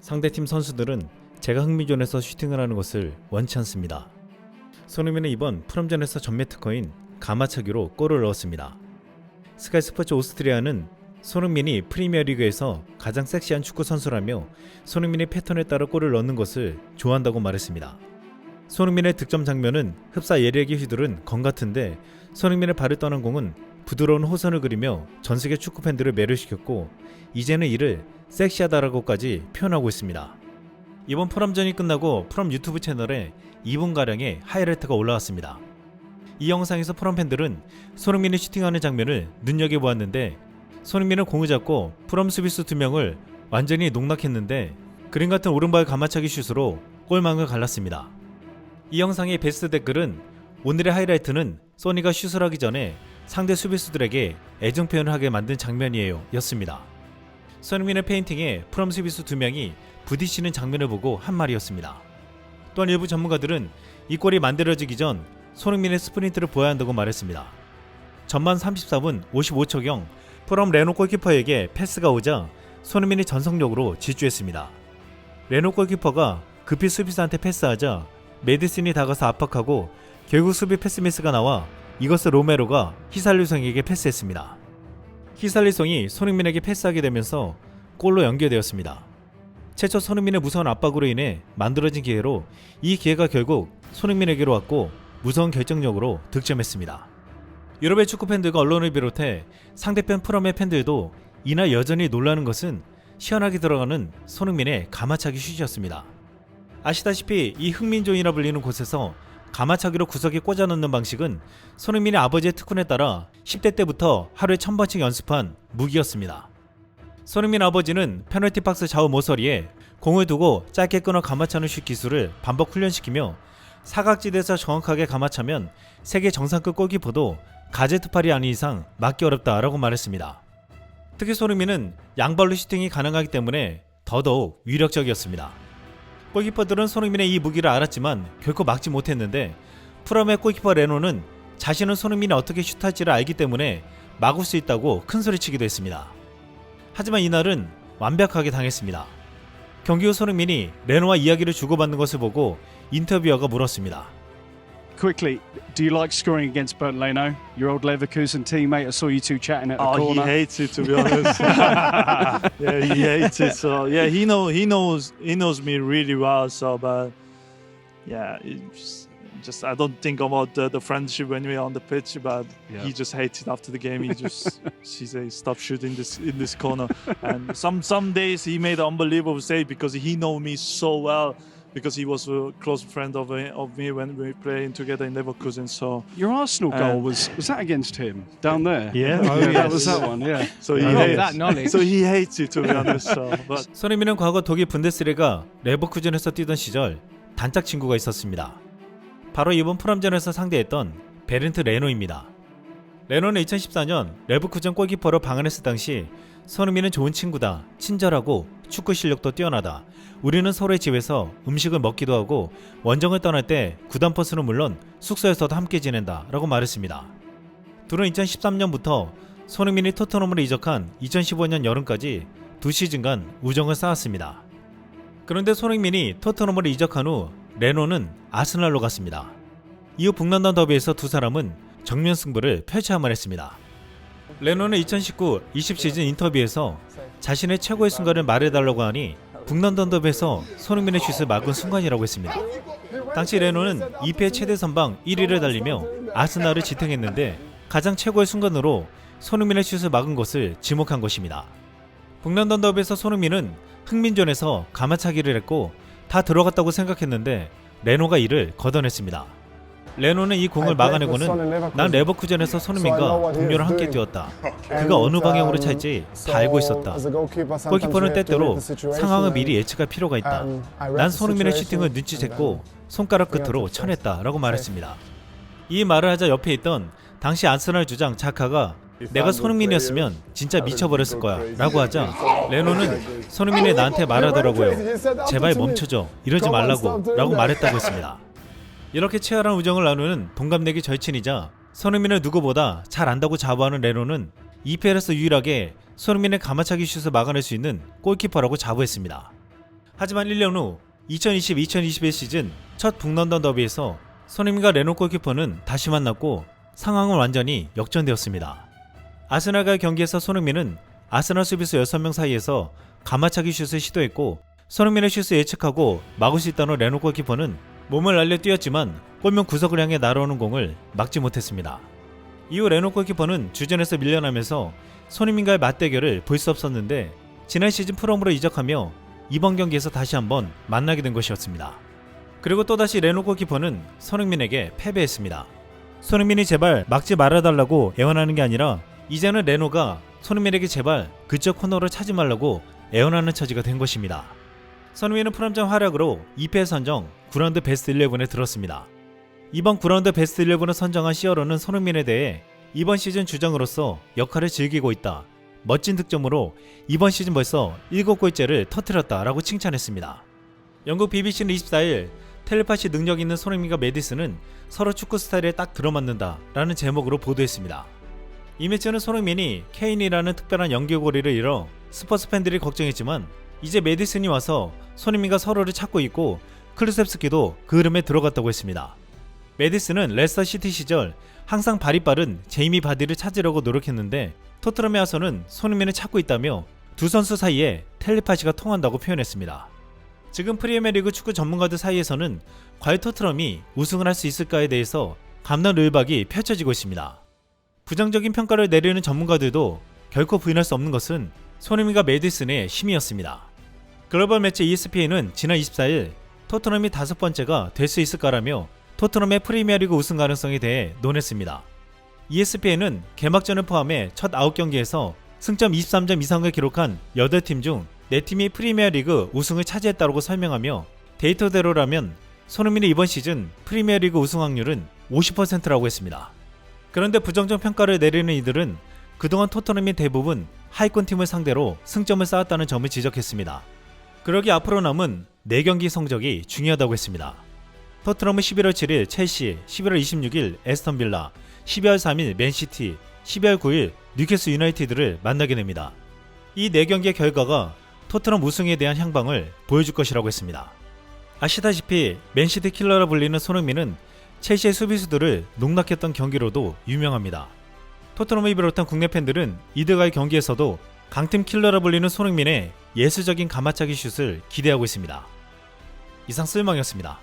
상대팀 선수들은 제가 흥미존에서 슈팅을 하는 것을 원치 않습니다. 손흥민은 이번 프롬전에서 전매 특허인 가마차기로 골을 넣었습니다. 스카이 스포츠 오스트리아는 손흥민이 프리미어리그에서 가장 섹시한 축구 선수라며 손흥민의 패턴에 따라 골을 넣는 것을 좋아한다고 말했습니다. 손흥민의 득점 장면은 흡사 예리하게 휘두른 건 같은데 손흥민의 발을 떠난 공은 부드러운 호선을 그리며 전세계 축구 팬들을 매료시켰고 이제는 이를 섹시하다라고까지 표현하고 있습니다. 이번 프롬전이 끝나고 프롬 유튜브 채널에 2분가량의 하이라이트가 올라왔습니다. 이 영상에서 프롬 팬들은 손흥민이 슈팅하는 장면을 눈여겨보았는데 손흥민은 공을 잡고 프롬 수비수 2명을 완전히 농락했는데 그림 같은 오른발 가마차기 슛으로 골망을 갈랐습니다. 이 영상의 베스트 댓글은 오늘의 하이라이트는 소니가 슛을 하기 전에 상대 수비수들에게 애정 표현을 하게 만든 장면이에요 였습니다. 손흥민의 페인팅에 프롬 수비수 2명이 부딪히는 장면을 보고 한 말이었습니다. 또한 일부 전문가들은 이 골이 만들어지기 전 손흥민의 스프린트를 보아야 한다고 말했습니다. 전반 34분 55초경 프롬 레노 골키퍼에게 패스가 오자 손흥민이 전속력으로 질주했습니다. 레노 골키퍼가 급히 수비수한테 패스하자 메디슨이 다가서 압박하고 결국 수비 패스 미스가 나와 이것을 로메로가 히살리송에게 패스했습니다. 히살리송이 손흥민에게 패스하게 되면서 골로 연결되었습니다. 최초 손흥민의 무서운 압박으로 인해 만들어진 기회로 이 기회가 결국 손흥민에게로 왔고 무서운 결정력으로 득점했습니다. 유럽의 축구 팬들과 언론을 비롯해 상대편 프롬의 팬들도 이날 여전히 놀라는 것은 시원하게 들어가는 손흥민의 가마차기 슛이었습니다. 아시다시피 이 흥민존이라 불리는 곳에서 가마차기로 구석에 꽂아 넣는 방식은 손흥민의 아버지의 특훈에 따라 10대 때부터 하루에 1000번씩 연습한 무기였습니다. 손흥민 아버지는 페널티 박스 좌우 모서리에 공을 두고 짧게 끊어 가마차는 슛 기술을 반복 훈련시키며 사각지대에서 정확하게 가마차면 세계 정상급 골키퍼도 가제트팔이 아닌 이상 막기 어렵다라고 말했습니다. 특히 손흥민은 양발로 슈팅이 가능하기 때문에 더더욱 위력적이었습니다. 골키퍼들은 손흥민의 이 무기를 알았지만 결코 막지 못했는데 프롬의 골키퍼 레노는 자신은 손흥민이 어떻게 슛할지를 알기 때문에 막을 수 있다고 큰소리치기도 했습니다. 하지만 이날은 완벽하게 당했습니다. 경기 후 손흥민이 레노와 이야기를 주고받는 것을 보고 인터뷰어가 물었습니다. Quickly, do you like scoring against Bernd Leno, your old Leverkusen teammate? I saw you two chatting at the corner. He hates it, to be honest. Yeah, he hates it. So yeah, he knows me really well. So, but yeah, just I don't think about the friendship when we are on the pitch. But he just hates it after the game. He says stop shooting in this corner. And some days he made an unbelievable save because he know me so well. Because he was a close friend of me when we playing together in Leverkusen. So your Arsenal goal was that against him down there? Yeah, that was that one. Yeah. So he hates it, to be honest. But 손흥민은 과거 독일 분데스리가 레버쿠젠에서 뛰던 시절 단짝 친구가 있었습니다. 바로 이번 프롬전에서 상대했던 베른트 레노입니다. 레노는 2014년 레버쿠젠 골키퍼로 방한했을 당시 손흥민은 좋은 친구다, 친절하고 축구 실력도 뛰어나다. 우리는 서로의 집에서 음식을 먹기도 하고 원정을 떠날 때 구단 버스는 물론 숙소에서도 함께 지낸다 라고 말했습니다. 둘은 2013년부터 손흥민이 토트넘으로 이적한 2015년 여름까지 2시즌간 우정을 쌓았습니다. 그런데 손흥민이 토트넘으로 이적한 후 레노는 아스날로 갔습니다. 이후 북런던 더비에서 두 사람은 정면 승부를 펼쳐야만 했습니다. 레노는 2019 20시즌 인터뷰에서 자신의 최고의 순간을 말해달라고 하니 북런던 더비에서 손흥민의 슛을 막은 순간이라고 했습니다. 당시 레노는 2패 최대 선방 1위를 달리며 아스날을 지탱했는데 가장 최고의 순간으로 손흥민의 슛을 막은 것을 지목한 것입니다. 북런던 더비에서 손흥민은 흥민존에서 가마차기를 했고 다 들어갔다고 생각했는데 레노가 이를 걷어냈습니다. 레노는 이 공을 막아내고는 난 레버쿠젠에서 손흥민과 동료랑 함께 뛰었다. 그가 어느 방향으로 찰지 다 알고 있었다. 골키퍼는 때때로 상황을 미리 예측할 필요가 있다. 난 손흥민의 슈팅을 눈치챘고 손가락 끝으로 쳐냈다 라고 말했습니다. 이 말을 하자 옆에 있던 당시 아스날 주장 자카가 내가 손흥민이었으면 진짜 미쳐버렸을 거야 라고 하자 레노는 손흥민이 나한테 말하더라고요. 제발 멈춰줘, 이러지 말라고 라고 말했다고 했습니다. 이렇게 치열한 우정을 나누는 동갑내기 절친이자 손흥민을 누구보다 잘 안다고 자부하는 레노는 EPL에서 유일하게 손흥민의 가마차기 슛을 막아낼 수 있는 골키퍼라고 자부했습니다. 하지만 1년 후 2020-2021 시즌 첫 북런던 더비에서 손흥민과 레노 골키퍼는 다시 만났고 상황은 완전히 역전되었습니다. 아스날과의 경기에서 손흥민은 아스날 수비수 6명 사이에서 가마차기 슛을 시도했고 손흥민의 슛을 예측하고 막을 수 있다는 레노 골키퍼는 몸을 날려 뛰었지만 골문 구석을 향해 날아오는 공을 막지 못했습니다. 이후 레노 골키퍼는 주전에서 밀려나면서 손흥민과의 맞대결을 볼 수 없었는데 지난 시즌 프롬으로 이적하며 이번 경기에서 다시 한번 만나게 된 것이었습니다. 그리고 또다시 레노 골키퍼는 손흥민에게 패배했습니다. 손흥민이 제발 막지 말아달라고 애원하는 게 아니라 이제는 레노가 손흥민에게 제발 그쪽 코너를 차지 말라고 애원하는 처지가 된 것입니다. 손흥민은 프롬전 활약으로 2패 선정 9라운드 베스트 11에 들었습니다. 이번 9라운드 베스트 11을 선정한 시어러는 손흥민에 대해 이번 시즌 주장으로서 역할을 즐기고 있다. 멋진 득점으로 이번 시즌 벌써 7골째를 터뜨렸다 라고 칭찬했습니다. 영국 BBC는 24일 텔레파시 능력 있는 손흥민과 메디슨은 서로 축구 스타일에 딱 들어맞는다 라는 제목으로 보도했습니다. 이 매치는 손흥민이 케인이라는 특별한 연결고리를 잃어 스퍼스 팬들이 걱정했지만 이제 메디슨이 와서 손흥민과 서로를 찾고 있고 클루셉스키도 그 흐름에 들어갔다고 했습니다. 메디슨은 레스터 시티 시절 항상 발이 빠른 제이미 바디를 찾으려고 노력했는데 토트넘에 와서는 손흥민을 찾고 있다며 두 선수 사이에 텔레파시가 통한다고 표현했습니다. 지금 프리미어리그 축구 전문가들 사이에서는 과연 토트넘이 우승을 할 수 있을까에 대해서 감론을박이 펼쳐지고 있습니다. 부정적인 평가를 내리는 전문가들도 결코 부인할 수 없는 것은 손흥민과 메디슨의 힘이었습니다. 글로벌 매체 ESPN은 지난 24일 토트넘이 5번째가 될 수 있을까라며 토트넘의 프리미어리그 우승 가능성에 대해 논했습니다. ESPN은 개막전을 포함해 첫 9경기에서 승점 23점 이상을 기록한 8팀 중 4팀이 프리미어리그 우승을 차지했다고 설명하며 데이터대로라면 손흥민의 이번 시즌 프리미어리그 우승 확률은 50%라고 했습니다. 그런데 부정적 평가를 내리는 이들은 그동안 토트넘이 대부분 하위권 팀을 상대로 승점을 쌓았다는 점을 지적했습니다. 그러기 앞으로 남은 4경기 성적이 중요하다고 했습니다. 토트넘은 11월 7일 첼시, 11월 26일 에스턴 빌라, 12월 3일 맨시티, 12월 9일 뉴캐슬 유나이티드를 만나게 됩니다. 이 4경기의 결과가 토트넘 우승에 대한 향방을 보여줄 것이라고 했습니다. 아시다시피 맨시티 킬러라 불리는 손흥민은 첼시의 수비수들을 농락했던 경기로도 유명합니다. 토트넘을 비롯한 국내 팬들은 이들과의 경기에서도 강팀 킬러라 불리는 손흥민의 예술적인 가마차기 슛을 기대하고 있습니다. 이상 쓸망이었습니다.